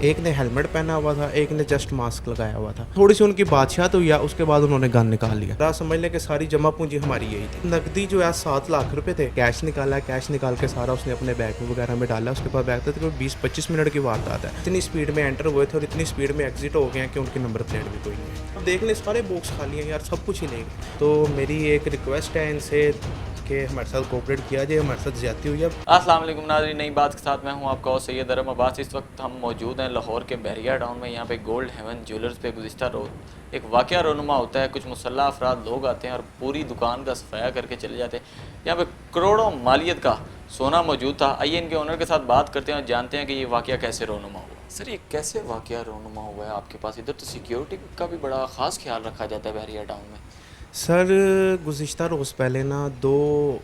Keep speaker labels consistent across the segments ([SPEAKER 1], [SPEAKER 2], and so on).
[SPEAKER 1] एक ने हेलमेट पहना हुआ था, एक ने जस्ट मास्क लगाया हुआ था। थोड़ी सी उनकी बातचीत हुई है, उसके बाद उन्होंने गन निकाल लिया। रात समझ लें कि सारी जमा पूंजी हमारी यही थी। नकदी जो है 7 लाख रुपए थे। कैश निकाला, कैश निकाल के सारा उसने अपने बैग वगैरह में डाला। उसके पास बैग था, तकरीबन 20-25 मिनट की वारदात है। इतनी स्पीड में एंटर हुए थे और इतनी स्पीड में एग्जिट हो गए हैं कि उनकी नंबर प्लेट भी कोई नहीं है। अब देख लें, सारे बॉक्स खाली हैं यार, सब कुछ ही ले गए। तो मेरी एक रिक्वेस्ट है इनसे कि हमारे साथ कोऑपरेट किया जाए, हमारे साथ ज्यादती हुई है।
[SPEAKER 2] अस्सलाम वालेकुम नाज़रीन, नई बात के साथ मैं हूं आपका और सैयद अरम अब्बास। इस वक्त हम मौजूद हैं लाहौर के बहरिया टाउन में। यहाँ पे गोल्ड हेवन ज्वेलर्स पे गुज़िश्ता रोज़ एक वाक़या रोनुमा होता है। कुछ मुसल्ला अफराद लोग आते हैं और पूरी दुकान का सफाया करके चले जाते हैं। यहाँ पे करोड़ों मालियत का सोना मौजूद था। आइए इनके ओनर के साथ बात करते हैं और जानते हैं कि ये वाक़या कैसे रोनुमा हुआ। सर, ये कैसे वाक़या रोनुमा हुआ है आपके पास? इधर तो सिक्योरिटी का भी बड़ा ख़ास ख्याल रखा जाता है बहरिया टाउन में।
[SPEAKER 1] सर, गुज़िश्ता रोज़ पहले ना 2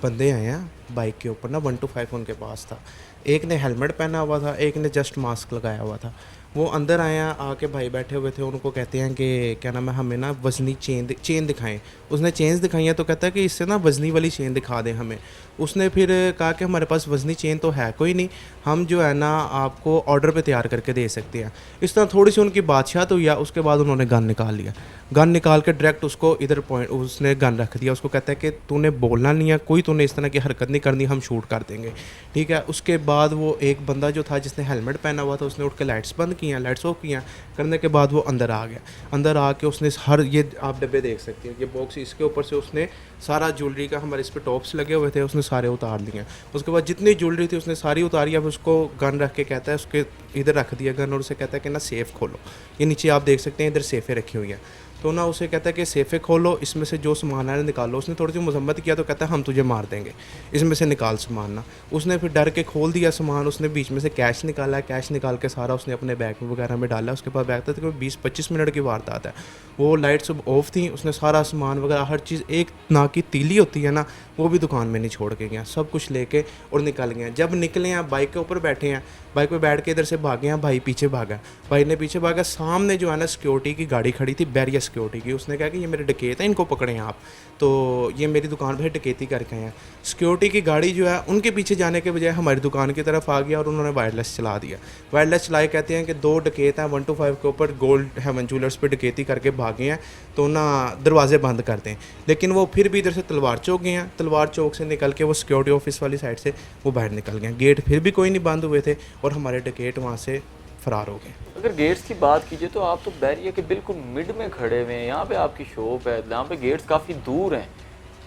[SPEAKER 1] बंदे आए हैं बाइक के ऊपर ना, 125 उनके पास था। एक ने हेलमेट पहना हुआ था, एक ने जस्ट मास्क लगाया हुआ था। वो अंदर आए हैं, आके भाई बैठे हुए थे, उनको कहते हैं कि क्या नाम है, हमें ना वज़नी चेन दिखाएं। उसने चेन्स दिखाई है तो कहता है कि इससे ना वज़नी वाली चेन दिखा दें हमें। उसने फिर कहा कि हमारे पास वज़नी चेन तो है कोई नहीं, हम जो है ना आपको ऑर्डर पे तैयार करके दे सकते हैं। इस तरह थोड़ी सी उनकी बातचीत हुई है, उसके बाद उन्होंने गन निकाल लिया। गन निकाल के डायरेक्ट उसको इधर पॉइंट, उसने गन रख दिया। उसको कहता है कि तूने बोलना नहीं है, कोई तूने इस तरह की हरकत नहीं करनी, हम शूट कर देंगे, ठीक है। उसके बाद वो एक बंदा जो था जिसने हेलमेट पहना हुआ था, उसने उठ के लाइट्स बंद किया, लाइट्स ऑफ किया। करने के बाद वो अंदर आ गया। अंदर आके उसने हर, ये आप डब्बे देख सकते हैं, ये बॉक्स, इसके ऊपर से उसने सारा ज्वेलरी का, हमारे इस पर टॉप्स लगे हुए थे, उसने सारे उतार लिए। उसके बाद जितनी ज्वेलरी थी उसने सारी उतारी। अब उसको गन रख के कहता है, उसके इधर रख दिया गन और उसे कहता है कि ना सेफ़ खोलो। ये नीचे आप देख सकते हैं, इधर सेफ़ें रखी हुई हैं। तो ना उसे कहता है कि सेफ़े खोलो, इसमें से जो सामान है निकालो। उसने थोड़ी सी मजम्मत किया तो कहता है हम तुझे मार देंगे, इसमें से निकाल सामान ना। उसने फिर डर के खोल दिया सामान। उसने बीच में से कैश निकाला, कैश निकाल के सारा उसने अपने बैग वगैरह में डाला। उसके पास बैग था, तो 20-25 मिनट की वारदात है। वो लाइट्स ऑफ थी, उसने सारा सामान वगैरह हर चीज़, एक ना की तीली होती है ना, वो भी दुकान में नहीं छोड़ के गया, सब कुछ लेके और निकल गए। जब निकले हैं, बाइक के ऊपर बैठे हैं, बाइक पे बैठ के इधर से भागे हैं, भाई पीछे भागा, भाई ने पीछे भागा। सामने जो है ना सिक्योरिटी की गाड़ी खड़ी थी, बैरियर सिक्योरिटी की। उसने कहा कि ये मेरे डकैत हैं, इनको पकड़ें आप। तो ये मेरी दुकान पर डकैती करके हैं। सिक्योरिटी की गाड़ी जो है उनके पीछे जाने के बजाय हमारी दुकान की तरफ आ गया और उन्होंने वायरलेस चला दिया। वायरलेस चलाए, कहते हैं कि 2 डकैत हैं 125 के ऊपर गोल्ड हेवन ज्वेलर्स पे डकैती करके भागे हैं, तो ना दरवाजे बंद कर दें। लेकिन वो फिर भी इधर से तलवार चौक गए हैं। तलवार चौक से निकल के वो सिक्योरिटी ऑफिस वाली साइड से वो बाहर निकल गए। गेट फिर भी कोई नहीं बंद हुए थे और हमारे डकैत वहाँ से फ़रार हो गए।
[SPEAKER 2] अगर गेट्स की बात कीजिए तो आप तो बहरिया के बिल्कुल मिड में खड़े हुए हैं। यहाँ पे आपकी शॉप है, यहाँ पे गेट्स काफ़ी दूर हैं।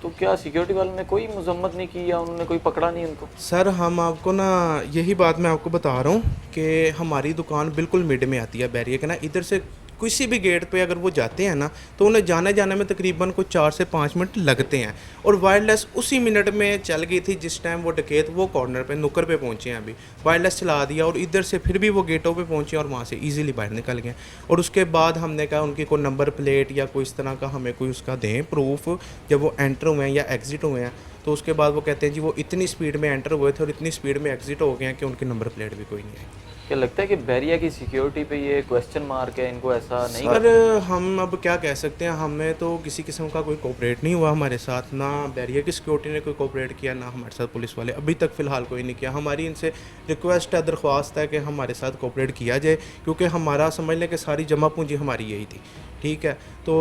[SPEAKER 2] तो क्या सिक्योरिटी वालों ने कोई मजम्मत नहीं की या उन्होंने कोई पकड़ा नहीं उनको?
[SPEAKER 1] सर, हम आपको ना यही बात मैं आपको बता रहा हूँ कि हमारी दुकान बिल्कुल मिड में आती है बैरियर के ना। इधर से किसी भी गेट पे अगर वो जाते हैं ना, तो उन्हें जाने में तकरीबन कुछ 4 से 5 मिनट लगते हैं। और वायरलेस उसी मिनट में चल गई थी जिस टाइम वो डकैत वो कॉर्नर पे, नुक्कर पे पहुंचे हैं। अभी वायरलेस चला दिया और इधर से फिर भी वो गेटों पे पहुंचे और वहाँ से इजीली बाहर निकल गए। और उसके बाद हमने कहा उनकी कोई नंबर प्लेट या कोई इस तरह का हमें कोई उसका दें प्रूफ, जब वो एंटर हुए हैं या एग्ज़िट हुए हैं। तो उसके बाद वो कहते हैं जी वो इतनी स्पीड में एंटर हुए थे और इतनी स्पीड में एग्ज़िट हो गए हैं कि उनकी नंबर प्लेट भी कोई नहीं है।
[SPEAKER 2] क्या लगता है कि बहरिया की सिक्योरिटी पे ये क्वेश्चन मार्क है, इनको ऐसा नहीं
[SPEAKER 1] सर, हम अब क्या कह सकते हैं, हमें तो किसी किस्म का कोई कोऑपरेट नहीं हुआ हमारे साथ। ना बैरियर की सिक्योरिटी ने कोई कोऑपरेट किया, ना हमारे साथ पुलिस वाले अभी तक फ़िलहाल कोई नहीं किया। हमारी इनसे रिक्वेस्ट है, दरख्वास्त है कि हमारे साथ कोऑपरेट किया जाए, क्योंकि हमारा समझ लें कि सारी जमा पूंजी हमारी यही थी, ठीक है। तो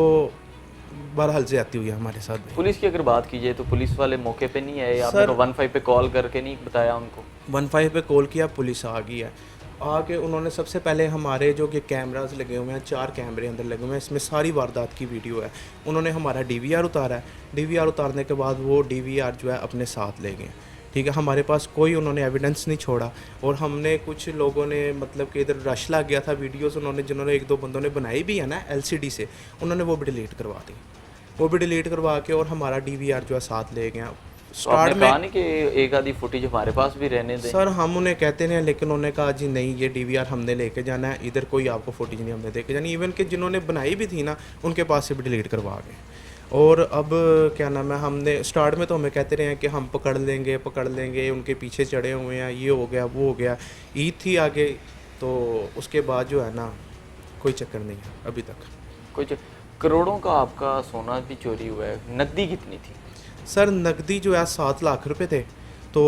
[SPEAKER 1] बहरहाल ज़्यादती हुई है हमारे साथ भी।
[SPEAKER 2] पुलिस की अगर बात कीजिए तो पुलिस वाले मौके पे नहीं आए? आपने
[SPEAKER 1] सर,
[SPEAKER 2] 15 पे कॉल करके नहीं बताया उनको?
[SPEAKER 1] 15 पे कॉल किया, पुलिस आ गई है। आके उन्होंने सबसे पहले हमारे जो कि कैमरास लगे हुए हैं, 4 कैमरे अंदर लगे हुए हैं, इसमें सारी वारदात की वीडियो है। उन्होंने हमारा डीवीआर उतारा है। डीवीआर उतारने के बाद वो डीवीआर जो है अपने साथ ले गए, ठीक है। हमारे पास कोई उन्होंने एविडेंस नहीं छोड़ा। और हमने कुछ लोगों ने मतलब कि इधर रश लग गया था, वीडियोस उन्होंने, जिन्होंने 1-2 बंदों ने बनाई भी है ना एलसीडी से, उन्होंने वो भी डिलीट करवा दी। वो भी डिलीट करवा के और हमारा डीवीआर जो है साथ ले गया।
[SPEAKER 2] तो आपने
[SPEAKER 1] स्टार्ट
[SPEAKER 2] कहा
[SPEAKER 1] में
[SPEAKER 2] नहीं कि एक आधी फुटेज हमारे पास भी रहने दें?
[SPEAKER 1] सर, हम उन्हें कहते हैं, लेकिन उन्होंने कहा जी नहीं, ये डीवीआर हमने लेके जाना है, इधर कोई आपको फुटेज नहीं हमने देके जानी। इवन कि जिन्होंने बनाई भी थी ना, उनके पास से भी डिलीट करवा गए। और अब क्या नाम है, हमने स्टार्ट में तो हमें कहते रहे हैं कि हम पकड़ लेंगे, उनके पीछे चढ़े हुए हैं, ये हो गया वो हो गया। ईद थी आगे, तो उसके बाद जो है ना कोई चक्कर नहीं है अभी तक।
[SPEAKER 2] कुछ करोड़ों का आपका सोना भी चोरी हुआ है, नकदी कितनी थी?
[SPEAKER 1] सर, नकदी जो है 7 लाख रुपए थे। तो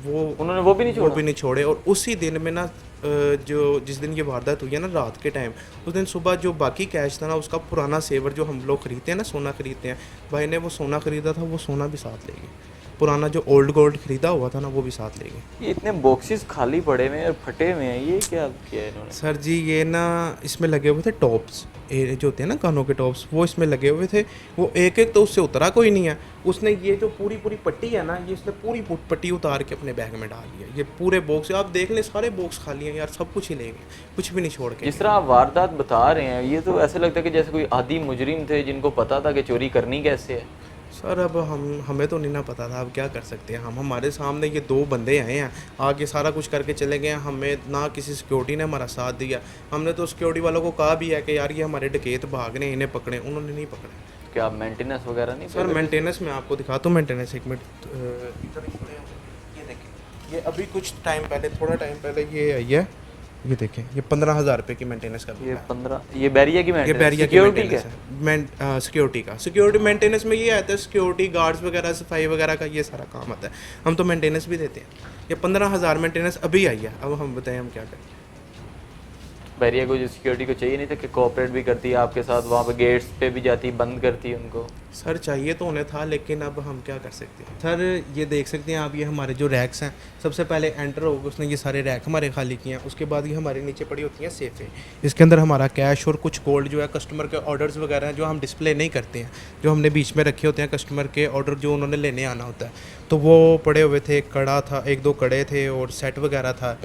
[SPEAKER 1] वो
[SPEAKER 2] उन्होंने वो भी नहीं
[SPEAKER 1] वो
[SPEAKER 2] छोड़ा?
[SPEAKER 1] भी नहीं छोड़े। और उसी दिन में ना जो जिस दिन ये वारदात हुई है ना रात के टाइम, उस दिन सुबह जो बाकी कैश था ना उसका पुराना सेवर जो हम लोग खरीदते हैं ना, सोना खरीदते हैं, भाई ने वो सोना खरीदा था, वो सोना भी साथ ले गए। पुराना जो ओल्ड गोल्ड खरीदा हुआ था ना वो भी साथ ले गए।
[SPEAKER 2] ये इतने बॉक्सेस खाली पड़े हुए हैं और फटे हुए हैं, ये क्या किया है इन्होंने?
[SPEAKER 1] सर जी ये ना इसमें लगे हुए थे टॉप्स, ये जो होते हैं ना कानों के टॉप्स, वो इसमें लगे हुए थे। वो एक एक तो उससे उतरा कोई नहीं है। उसने ये जो पूरी पूरी पट्टी है ना, ये इसने पूरी पट्टी उतार के अपने बैग में डाल दिया। ये पूरे बॉक्स आप देख लें, सारे बॉक्स खाली हैं यार, सब कुछ ही ले गए, कुछ भी नहीं छोड़ के।
[SPEAKER 2] जिस तरह आप वारदात बता रहे हैं, ये तो ऐसे लगता है कि जैसे कोई आदी मुजरिम थे जिनको पता था कि चोरी करनी कैसे है।
[SPEAKER 1] सर अब हमें तो नहीं ना पता था, अब क्या कर सकते हैं हम। हमारे सामने ये दो बंदे आए हैं, आगे सारा कुछ करके चले गए हैं। हमें ना किसी सिक्योरिटी ने हमारा साथ दिया। हमने तो सिक्योरिटी वालों को कहा भी है कि यार ये हमारे डकैत भाग रहे हैं, इन्हें पकड़ें, उन्होंने नहीं पकड़े।
[SPEAKER 2] क्या आप मेंटेनेंस वगैरह नहीं
[SPEAKER 1] सर
[SPEAKER 2] पे
[SPEAKER 1] मेंटेनेंस मैं आपको दिखाता हूँ। मेंटेनेंस एक मिनट, इधर ही खड़े हैं। ये देखें, ये अभी कुछ टाइम पहले, थोड़ा टाइम पहले ये आई है। ये देखें, ये 15,000 रुपये की मेंटेनेंस का बिल
[SPEAKER 2] ये
[SPEAKER 1] है।
[SPEAKER 2] 15 ये बैरिया की
[SPEAKER 1] ये
[SPEAKER 2] मेंटेनेंस
[SPEAKER 1] बैरिया की
[SPEAKER 2] सिक्योरिटी
[SPEAKER 1] मेंटेनेंस
[SPEAKER 2] का
[SPEAKER 1] है। सिक्योरिटी का, सिक्योरिटी मेंटेनेंस में ये आता है, सिक्योरिटी गार्ड्स वगैरह, सफाई वगैरह का ये सारा काम आता है। हम तो मेंटेनेंस भी देते हैं। ये 15,000 मेंटेनेंस अभी आई है। अब हम बताएं हम क्या करें।
[SPEAKER 2] बैरिया को जो सिक्योरिटी को चाहिए नहीं था कि कोऑपरेट भी करती है आपके साथ, वहाँ पे गेट्स पे भी जाती, बंद करती है उनको?
[SPEAKER 1] सर चाहिए तो उन्हें था, लेकिन अब हम क्या कर सकते हैं। सर ये देख सकते हैं आप, ये हमारे जो रैक्स हैं, सबसे पहले एंटर होगा उसने ये सारे रैक हमारे खाली किए हैं। उसके बाद ये हमारे नीचे पड़ी होती हैं सेफ़ें, इसके अंदर हमारा कैश और कुछ गोल्ड जो है, कस्टमर के ऑर्डर्स वगैरह हैं जो हम डिस्प्ले नहीं करते हैं, जो हमने बीच में रखे होते हैं कस्टमर के ऑर्डर जो उन्होंने लेने आना होता है, तो वो पड़े हुए थे। कड़ा था, एक दो कड़े थे और सेट वगैरह था,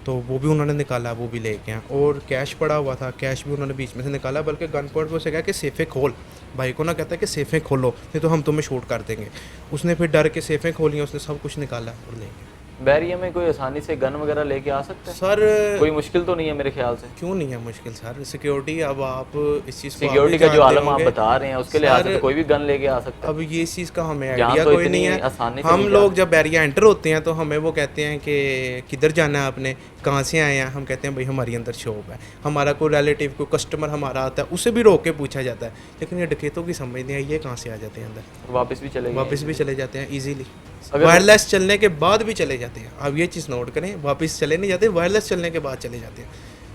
[SPEAKER 1] तो वो भी उन्होंने निकाला, वो भी ले गए। और कैश पड़ा हुआ था, कैश भी उन्होंने बीच में से निकाला। बल्कि गन पॉइंट पर उसे कहा कि सेफ़ें खोल, भाई को ना कहता है कि सेफ़ें खोलो नहीं तो हम तुम्हें शूट कर देंगे। उसने फिर डर के सेफ़ें खोली, उसने सब कुछ निकाला और ले गए।
[SPEAKER 2] बैरिया में कोई आसानी से गन वगैरह लेके आ सकता है?
[SPEAKER 1] सर
[SPEAKER 2] कोई मुश्किल तो नहीं है मेरे ख्याल से?
[SPEAKER 1] क्यों नहीं है मुश्किल सर, सिक्योरिटी। अब आप इस चीज़ को
[SPEAKER 2] सिक्योरिटी का जो आलम आप बता रहे हैं उसके लिहाज से तो कोई भी गन लेके आ सकता है।
[SPEAKER 1] अब ये इस चीज़ का हमें
[SPEAKER 2] जान
[SPEAKER 1] आइडिया
[SPEAKER 2] तो
[SPEAKER 1] कोई
[SPEAKER 2] इतनी
[SPEAKER 1] नहीं है।
[SPEAKER 2] आसानी से
[SPEAKER 1] हम
[SPEAKER 2] नहीं
[SPEAKER 1] लोग जब बैरिया एंटर होते हैं तो हमें वो कहते हैं कि किधर जाना है आपने, कहाँ से आए हैं। हम कहते हैं भाई हमारी अंदर शॉप है। हमारा कोई रिलेटिव, कोई कस्टमर हमारा आता है, उसे भी रोक के पूछा जाता है। लेकिन ये डकैतों की समझ नहीं है, ये कहाँ से आ जाते हैं अंदर,
[SPEAKER 2] वापस भी चले गए?
[SPEAKER 1] वापस भी चले जाते हैं ईजीली।
[SPEAKER 2] अगर-
[SPEAKER 1] वायरलेस चलने के बाद भी चले जाते हैं। आप ये चीज़ नोट करें, वापस चले नहीं जाते, वायरलेस चलने के बाद चले जाते हैं।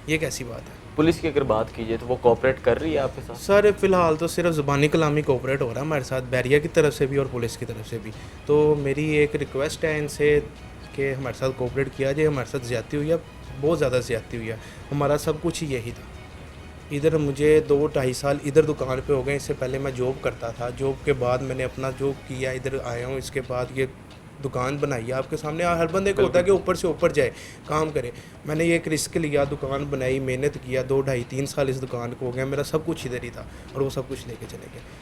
[SPEAKER 1] ये कैसी बात है।
[SPEAKER 2] पुलिस की अगर बात कीजिए तो वो कोऑपरेट कर रही है आपके साथ?
[SPEAKER 1] सर फ़िलहाल तो सिर्फ ज़ुबानी कलामी कोऑपरेट हो रहा है हमारे साथ, बैरिया की तरफ से भी और पुलिस की तरफ से भी। तो मेरी एक रिक्वेस्ट है इनसे कि हमारे साथ कोऑपरेट किया जाए। हमारे साथ ज़्यादती हुई है, बहुत ज़्यादा ज़्यादती हुई है। हमारा सब कुछ ही यही था। इधर मुझे 2-2.5 साल इधर दुकान पे हो गए। इससे पहले मैं जॉब करता था, जॉब के बाद मैंने अपना जॉब किया, इधर आया हूँ। इसके बाद ये दुकान बनाई है आपके सामने। हर बंदे को होता है कि ऊपर से ऊपर जाए, काम करे। मैंने ये एक रिस्क लिया, दुकान बनाई, मेहनत किया, 2-2.5-3 साल इस दुकान को हो गया। मेरा सब कुछ इधर ही था और वो सब कुछ लेके चले गए।